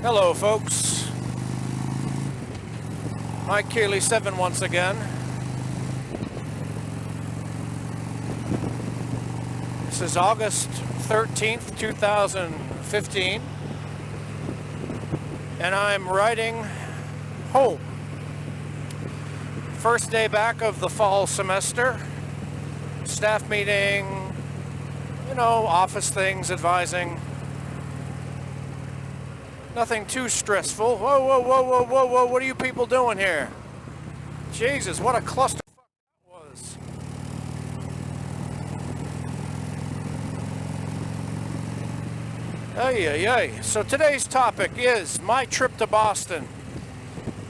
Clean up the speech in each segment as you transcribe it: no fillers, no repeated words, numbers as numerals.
Hello folks, Mike Keeley 7 once again. This is August 13th, 2015, and I'm riding home. First day back of the fall semester, staff meeting, office things, advising. Nothing too stressful. Whoa, whoa, whoa, whoa, whoa, whoa, what are you people doing here? Jesus, what a clusterfuck that was. Ay, ay, ay. So today's topic is my trip to Boston.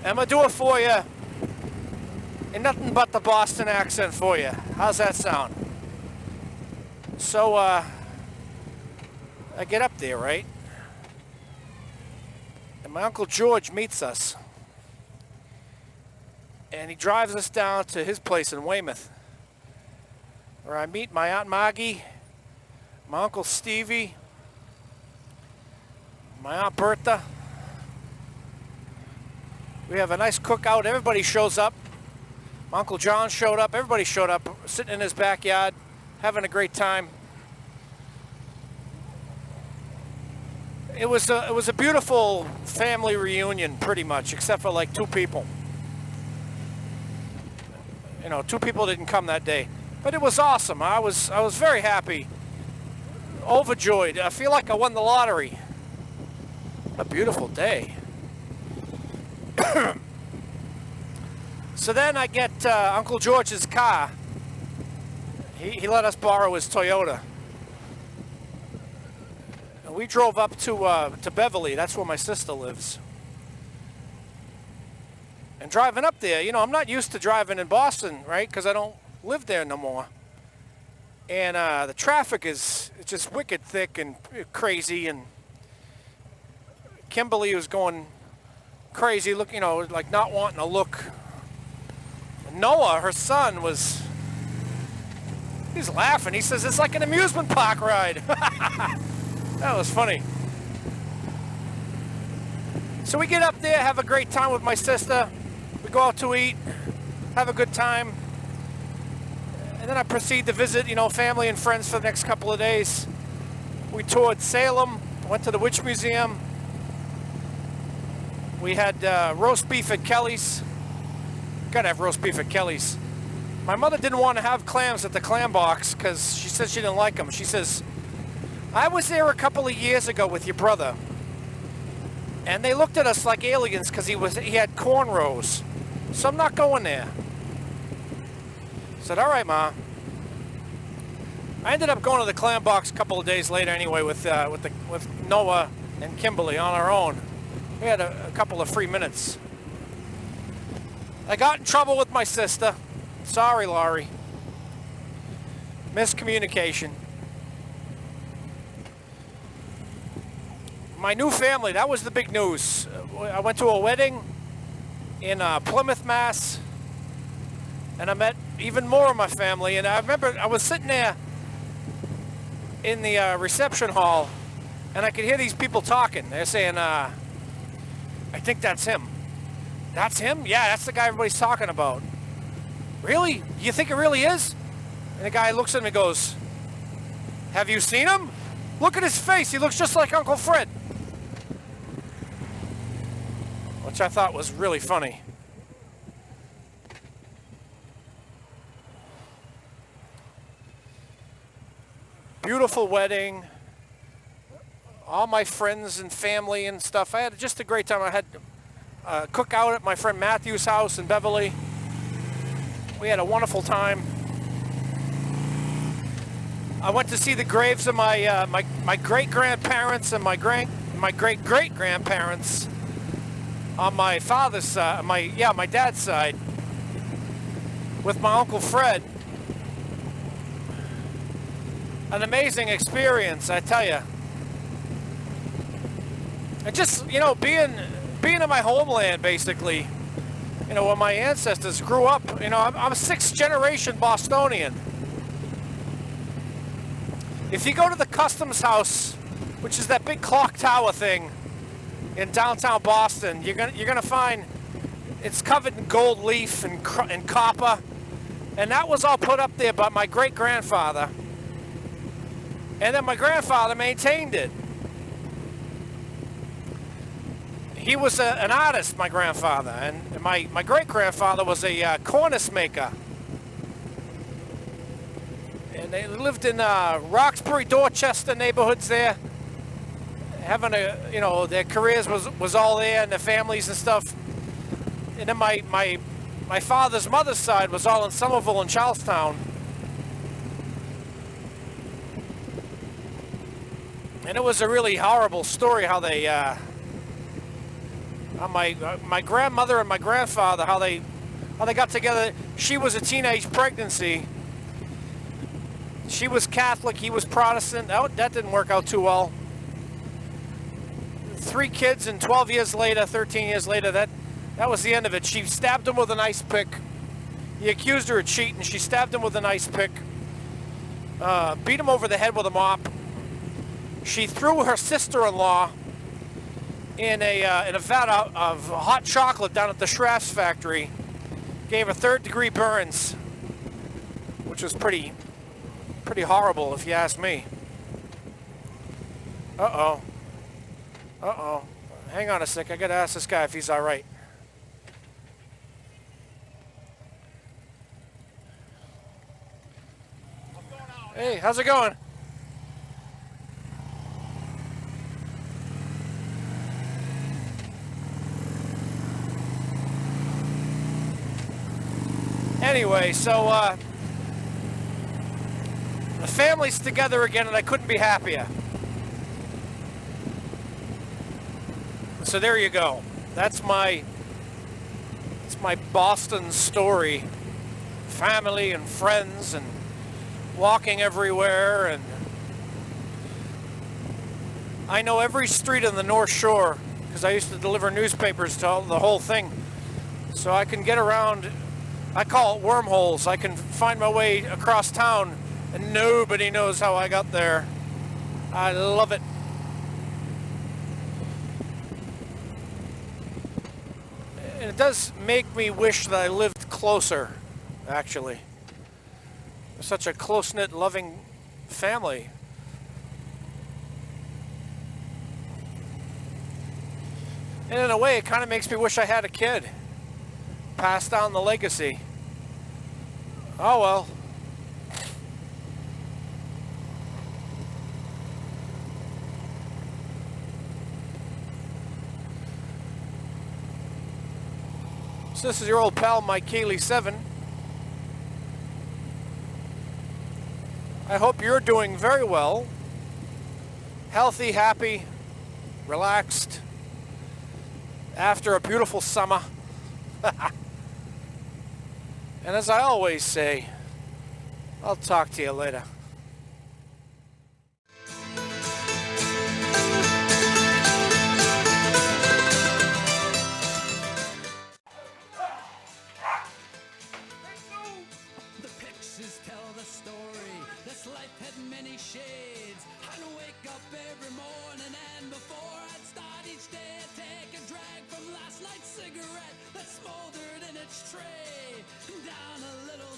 I'm gonna do it for you in nothing but the Boston accent for you. How's that sound? So, I get up there, right? And my Uncle George meets us. And he drives us down to his place in Weymouth, where I meet my Aunt Maggie, my Uncle Stevie, my Aunt Bertha. We have a nice cookout. Everybody shows up. My Uncle John showed up. Everybody showed up, sitting in his backyard, having a great time. It was a beautiful family reunion, pretty much, except for like two people. Two people didn't come that day, but it was awesome. I was very happy, overjoyed. I feel like I won the lottery. A beautiful day. So then I get Uncle George's car. He let us borrow his Toyota. And we drove up to Beverly. That's where my sister lives. And driving up there, I'm not used to driving in Boston, right? Because I don't live there no more. And the traffic is just wicked thick and crazy. And Kimberly was going crazy, like not wanting to look. Noah, her son, he's laughing. He says, it's like an amusement park ride. That was funny. So we get up there, have a great time with my sister. We go out to eat, have a good time. And then I proceed to visit, family and friends for the next couple of days. We toured Salem, went to the Witch Museum. We had roast beef at Kelly's. Gotta have roast beef at Kelly's. My mother didn't want to have clams at the clam box because she said she didn't like them. She says, I was there a couple of years ago with your brother, and they looked at us like aliens because he had cornrows. So I'm not going there. I said, all right, Ma. I ended up going to the clam box a couple of days later anyway with Noah and Kimberly on our own. We had a couple of free minutes. I got in trouble with my sister. Sorry, Laurie. Miscommunication. My new family, that was the big news. I went to a wedding in Plymouth, Mass. And I met even more of my family. And I remember I was sitting there in the reception hall, and I could hear these people talking. They're saying, I think that's him. That's him? Yeah, that's the guy everybody's talking about. Really? You think it really is? And the guy looks at me and goes, have you seen him? Look at his face. He looks just like Uncle Fred. Which I thought was really funny. Beautiful wedding. All my friends and family and stuff. I had just a great time. I had a cookout at my friend Matthew's house in Beverly. We had a wonderful time. I went to see the graves of my great-grandparents and my great-great-grandparents on my father's side, my dad's side, with my Uncle Fred. An amazing experience, I tell you. And just, being in my homeland, basically, where my ancestors grew up. I'm a sixth-generation Bostonian. If you go to the Customs House, which is that big clock tower thing, in downtown Boston. You're gonna find it's covered in gold leaf and copper, and that was all put up there by my great-grandfather. And then my grandfather maintained it. He was an artist, my grandfather, and my great-grandfather was a cornice maker. And they lived in Roxbury, Dorchester neighborhoods there, having their careers was all there, and their families and stuff. And then my father's mother's side was all in Somerville and Charlestown. And it was a really horrible story how they, my grandmother and my grandfather, how they got together. She was a teenage pregnancy. She was Catholic, he was Protestant. That didn't work out too well. 3 kids, and 12 years later, 13 years later, that was the end of it. She stabbed him with an ice pick. He accused her of cheating. She stabbed him with an ice pick. Beat him over the head with a mop. She threw her sister-in-law in a vat of hot chocolate down at the Schrafft's factory. Gave her 3rd-degree burns, which was pretty horrible, if you ask me. Uh-oh. Hang on a sec. I gotta ask this guy if he's all right. Hey, how's it going? Anyway, so the family's together again, and I couldn't be happier. So there you go. That's my Boston story. Family and friends and walking everywhere, and I know every street on the North Shore because I used to deliver newspapers to the whole thing. So I can get around. I call it wormholes. I can find my way across town and nobody knows how I got there. I love it. And it does make me wish that I lived closer, actually. We're such a close-knit, loving family. And in a way, it kind of makes me wish I had a kid. Pass down the legacy. Oh well. So this is your old pal, Mike Cayley 7. I hope you're doing very well. Healthy, happy, relaxed. After a beautiful summer. And as I always say, I'll talk to you later. The pictures tell the story. This life had many shades. I'd wake up every morning, and before I'd start each day, I'd take a drag from last night's cigarette that smoldered in its tray. Down a little